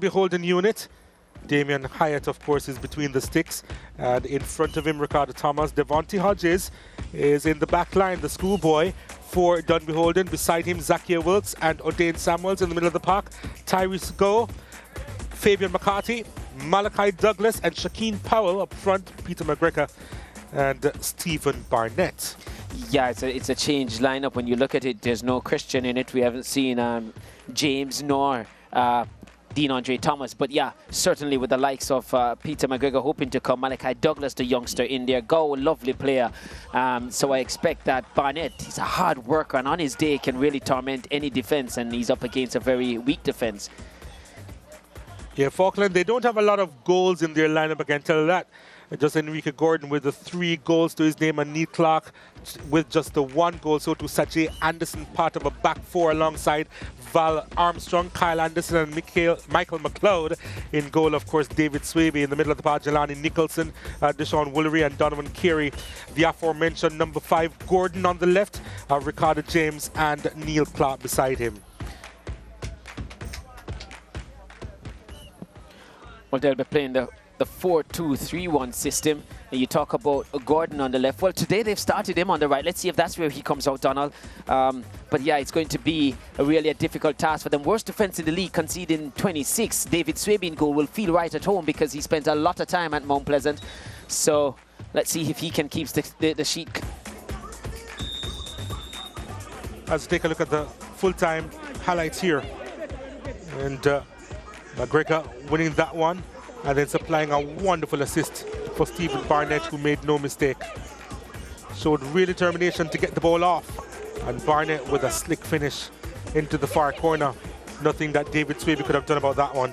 Dunbeholden unit. Damien Hyatt, of course, is between the sticks. And in front of him, Ricardo Thomas. Devontae Hodges is in the back line, the schoolboy for Dunbeholden. Beside him, Zakia Wilkes and O'Dane Samuels in the middle of the park. Tyrese Go, Fabian McCarthy, Malachi Douglas, and Shakeen Powell up front. Peter McGregor and Stephen Barnett. Yeah, it's a changed lineup. When you look at it, there's no Christian in it. We haven't seen James nor Dean Andre Thomas. But yeah, certainly with the likes of Peter McGregor hoping to come, Malachi Douglas, the youngster in there. Go, lovely player. So I expect that Barnett, he's a hard worker and on his day can really torment any defense, and he's up against a very weak defense. Yeah, Faulkland, they don't have a lot of goals in their lineup, I can tell you that. Just Enrique Gordon with the 3 goals to his name, and Neil Clark with just the 1 goal. So to Sajay Anderson, part of a back 4 alongside Val Armstrong, Kyle Anderson, and Michael McLeod. In goal, of course, David Swaby. In the middle of the park, Jelani Nicholson, Deshaun Woolery, and Donovan Carey. The aforementioned number 5, Gordon on the left, Ricardo James, and Neil Clark beside him. Well, they'll be playing the 4-2-3-1 system, and you talk about Gordon on the left. Well, today they've started him on the right. Let's see if that's where he comes out, Donald. But yeah, it's going to be really a difficult task for them. Worst defense in the league, conceding 26. David Swaby in goal will feel right at home because he spent a lot of time at Mount Pleasant. So let's see if he can keep the sheet. Let's take a look at the full-time highlights here. And McGregor winning that one, and then supplying a wonderful assist for Stephen Barnett, who made no mistake. Showed real determination to get the ball off, and Barnett with a slick finish into the far corner. Nothing that David Swaby could have done about that one.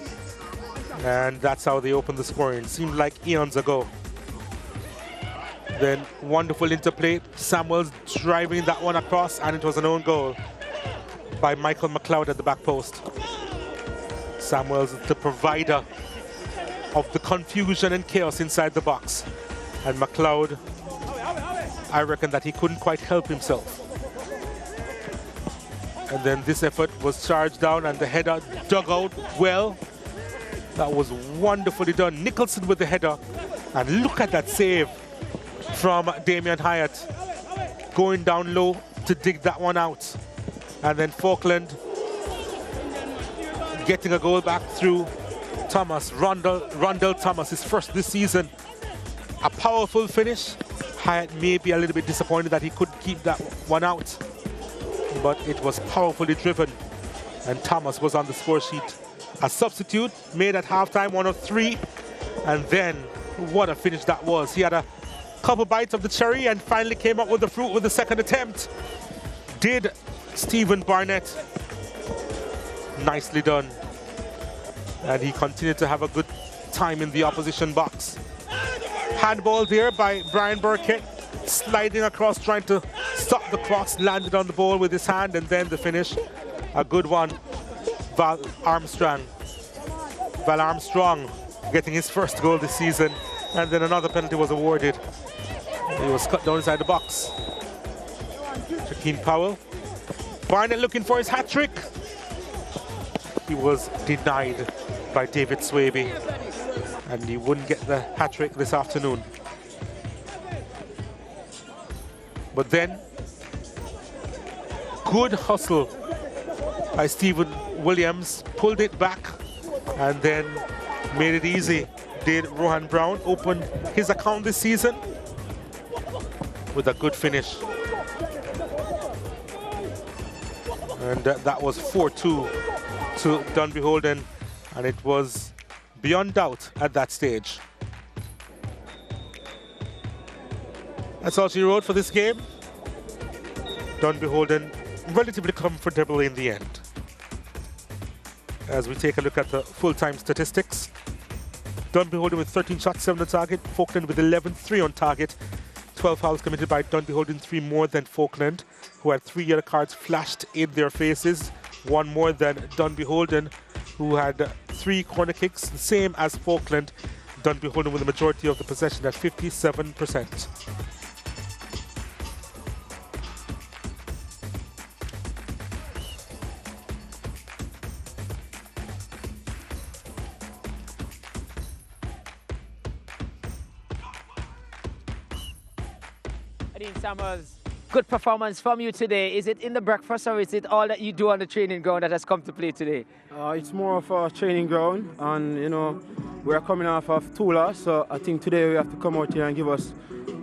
And that's how they opened the scoring. Seemed like eons ago. Then wonderful interplay. Samuels driving that one across, and it was an own goal by Michael McLeod at the back post. Samuels, the provider of the confusion and chaos inside the box. And McLeod, I reckon that he couldn't quite help himself. And then this effort was charged down, and the header dug out well. That was wonderfully done. Nicholson with the header. And look at that save from Damien Hyatt. Going down low to dig that one out. And then Faulkland getting a goal back through Thomas, Rondell Thomas, his first this season. A powerful finish. Hyatt may be a little bit disappointed that he couldn't keep that one out, but it was powerfully driven, and Thomas was on the score sheet. A substitute made at halftime, 1 of 3, and then what a finish that was. He had a couple bites of the cherry and finally came up with the fruit with the second attempt. Did Stephen Barnett. Nicely done. And he continued to have a good time in the opposition box. Handball there by Brian Burkett, sliding across, trying to stop the cross, landed on the ball with his hand, and then the finish. A good one. Val Armstrong getting his first goal this season, and then another penalty was awarded. He was cut down inside the box. Shakeen Powell. Barnett looking for his hat-trick. He was denied by David Swaby, and he wouldn't get the hat-trick this afternoon. But then, good hustle by Stephen Williams, pulled it back, and then made it easy. Did Rohan Brown open his account this season with a good finish. And that was 4-2 to Dunbeholden, and it was beyond doubt at that stage. That's all she wrote for this game. Dunbeholden relatively comfortable in the end. As we take a look at the full-time statistics, Dunbeholden with 13 shots, 7 on target, Faulkland with 11, 3 on target. 12 fouls committed by Dunbeholden, 3 more than Faulkland, who had 3 yellow cards flashed in their faces, 1 more than Dunbeholden, who had 3 corner kicks, the same as Faulkland. Dunbeholden with the majority of the possession at 57%. Dean Samuels, good performance from you today. Is it in the breakfast or is it all that you do on the training ground that has come to play today? It's more of a training ground, and you know, we're coming off of 2 losses, so I think today we have to come out here and give us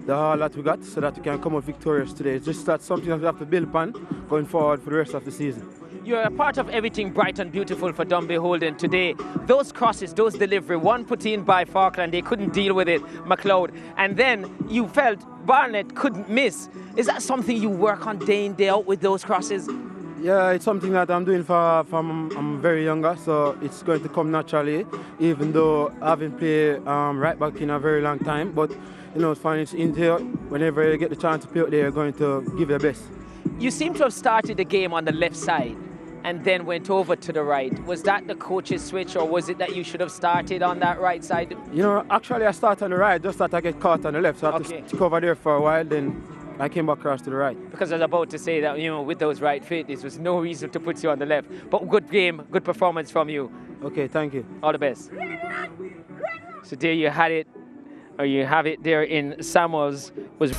the all that we got so that we can come out victorious today. It's just that's something that we have to build upon going forward for the rest of the season. You're a part of everything bright and beautiful for Dunbeholden today. Those crosses, those delivery, one put in by Faulkland, they couldn't deal with it, McLeod. And then you felt Barnett couldn't miss. Is that something you work on day in, day out with those crosses? Yeah, it's something that I'm doing from I'm very younger, so it's going to come naturally, even though I haven't played right back in a very long time. But you know, it's fine, it's in here. Whenever you get the chance to play out there, you're going to give your best. You seem to have started the game on the left side and then went over to the right. Was that the coach's switch, or was it that you should have started on that right side? You know, actually I started on the right, just that I get caught on the left, so I had to cover there for a while, then I came back across to the right. Because I was about to say that, you know, with those right feet, there was no reason to put you on the left. But good game, good performance from you. Okay, thank you. All the best. So there you had it, or you have it there in Samuels. Was